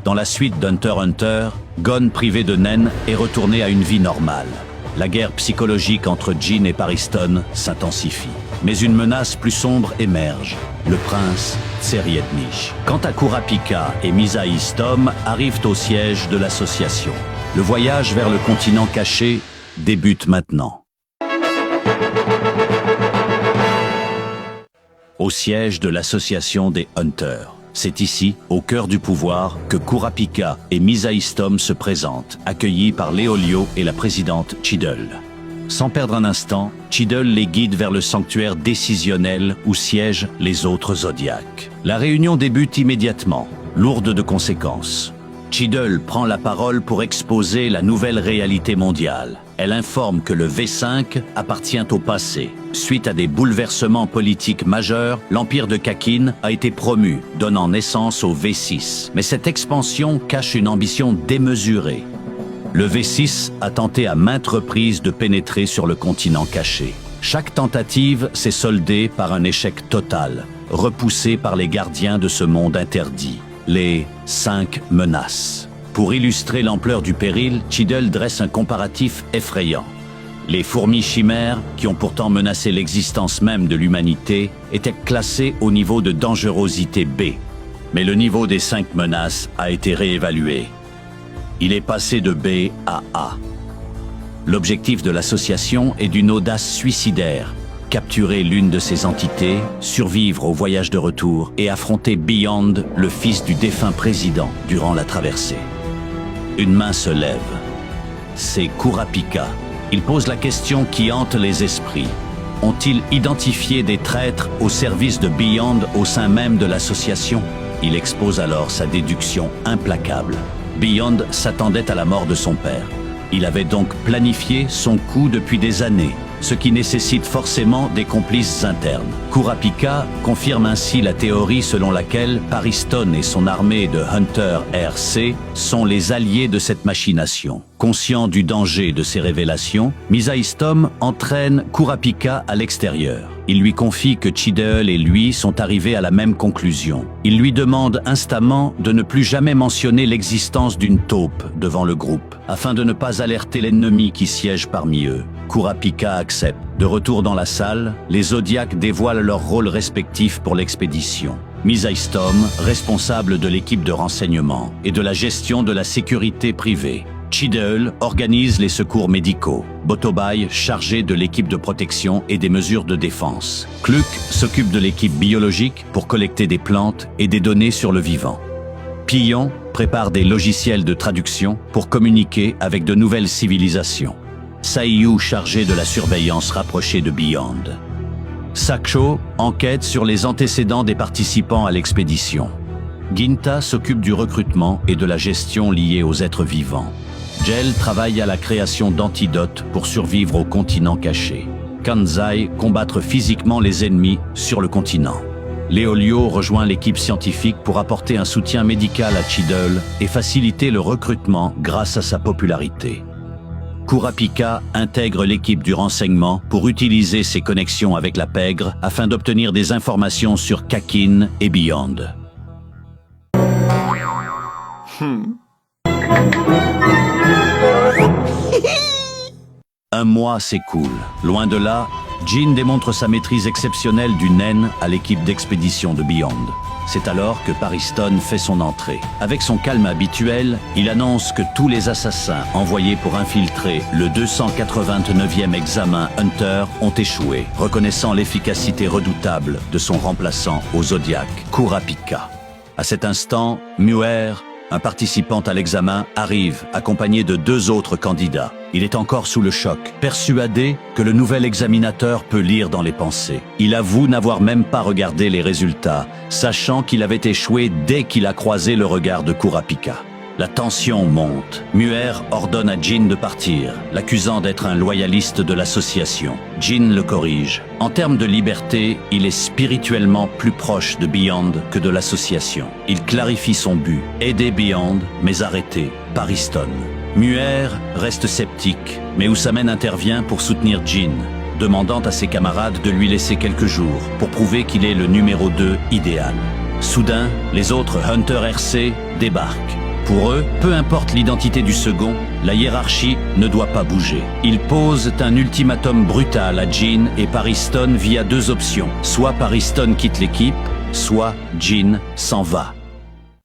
Dans la suite d'Hunter x Hunter, Gon, privé de naine, est retourné à une vie normale. La guerre psychologique entre Jin et Pariston s'intensifie. Mais une menace plus sombre émerge, le prince Tserietnich. Quant à Kurapika et Misaïs Tom arrivent au siège de l'association. Le voyage vers le continent caché débute maintenant. Au siège de l'association des Hunters. C'est ici, au cœur du pouvoir, que Kurapika et Misaïs Tom se présentent, accueillis par Léolio et la présidente Chiddle. Sans perdre un instant, Chiddle les guide vers le sanctuaire décisionnel où siègent les autres Zodiacs. La réunion débute immédiatement, lourde de conséquences. Chiddle prend la parole pour exposer la nouvelle réalité mondiale. Elle informe que le V5 appartient au passé. Suite à des bouleversements politiques majeurs, l'empire de Kakin a été promu, donnant naissance au V6. Mais cette expansion cache une ambition démesurée. Le V6 a tenté à maintes reprises de pénétrer sur le continent caché. Chaque tentative s'est soldée par un échec total, repoussé par les gardiens de ce monde interdit. Les 5 menaces. Pour illustrer l'ampleur du péril, Chiddle dresse un comparatif effrayant. Les fourmis chimères, qui ont pourtant menacé l'existence même de l'humanité, étaient classées au niveau de dangerosité B. Mais le niveau des 5 menaces a été réévalué. Il est passé de B à A. L'objectif de l'association est d'une audace suicidaire. Capturer l'une de ces entités, survivre au voyage de retour et affronter Beyond, le fils du défunt président, durant la traversée. Une main se lève. C'est Kurapika. Il pose la question qui hante les esprits. Ont-ils identifié des traîtres au service de Beyond au sein même de l'association? Il expose alors sa déduction implacable. Beyond s'attendait à la mort de son père. Il avait donc planifié son coup depuis des années, ce qui nécessite forcément des complices internes. Kurapika confirme ainsi la théorie selon laquelle Pariston et son armée de Hunter RC sont les alliés de cette machination. Conscient du danger de ces révélations, Misaïs Tom entraîne Kurapika à l'extérieur. Il lui confie que Chiddle et lui sont arrivés à la même conclusion. Il lui demande instamment de ne plus jamais mentionner l'existence d'une taupe devant le groupe, afin de ne pas alerter l'ennemi qui siège parmi eux. Kurapika accepte. De retour dans la salle, les Zodiacs dévoilent leurs rôles respectifs pour l'expédition. Misaïs Tom, responsable de l'équipe de renseignement et de la gestion de la sécurité privée. Chiddle organise les secours médicaux. Botobai chargé de l'équipe de protection et des mesures de défense. Kluk s'occupe de l'équipe biologique pour collecter des plantes et des données sur le vivant. Pillon prépare des logiciels de traduction pour communiquer avec de nouvelles civilisations. Saiyu chargé de la surveillance rapprochée de Beyond. Saksho enquête sur les antécédents des participants à l'expédition. Ginta s'occupe du recrutement et de la gestion liée aux êtres vivants. Gel travaille à la création d'antidotes pour survivre au continent caché. Kanzai combattre physiquement les ennemis sur le continent. Léolio rejoint l'équipe scientifique pour apporter un soutien médical à Chiddle et faciliter le recrutement grâce à sa popularité. Kurapika intègre l'équipe du renseignement pour utiliser ses connexions avec la pègre afin d'obtenir des informations sur Kakin et Beyond. Un mois s'écoule. Loin de là, Jin démontre sa maîtrise exceptionnelle du naine à l'équipe d'expédition de Beyond. C'est alors que Pariston fait son entrée. Avec son calme habituel, il annonce que tous les assassins envoyés pour infiltrer le 289e examen Hunter ont échoué, reconnaissant l'efficacité redoutable de son remplaçant au Zodiac, Kurapika. À cet instant, Muer, un participant à l'examen, arrive, accompagné de 2 autres candidats. Il est encore sous le choc, persuadé que le nouvel examinateur peut lire dans les pensées. Il avoue n'avoir même pas regardé les résultats, sachant qu'il avait échoué dès qu'il a croisé le regard de Kurapika. La tension monte. Muer ordonne à Jin de partir, l'accusant d'être un loyaliste de l'association. Jin le corrige. En termes de liberté, il est spirituellement plus proche de Beyond que de l'association. Il clarifie son but, aider Beyond, mais arrêter Pariston. Muer reste sceptique, mais Usamen intervient pour soutenir Jin, demandant à ses camarades de lui laisser quelques jours pour prouver qu'il est le numéro 2 idéal. Soudain, les autres Hunter RC débarquent. Pour eux, peu importe l'identité du second, la hiérarchie ne doit pas bouger. Ils posent un ultimatum brutal à Jean et Pariston via deux options. Soit Pariston quitte l'équipe, soit Jean s'en va.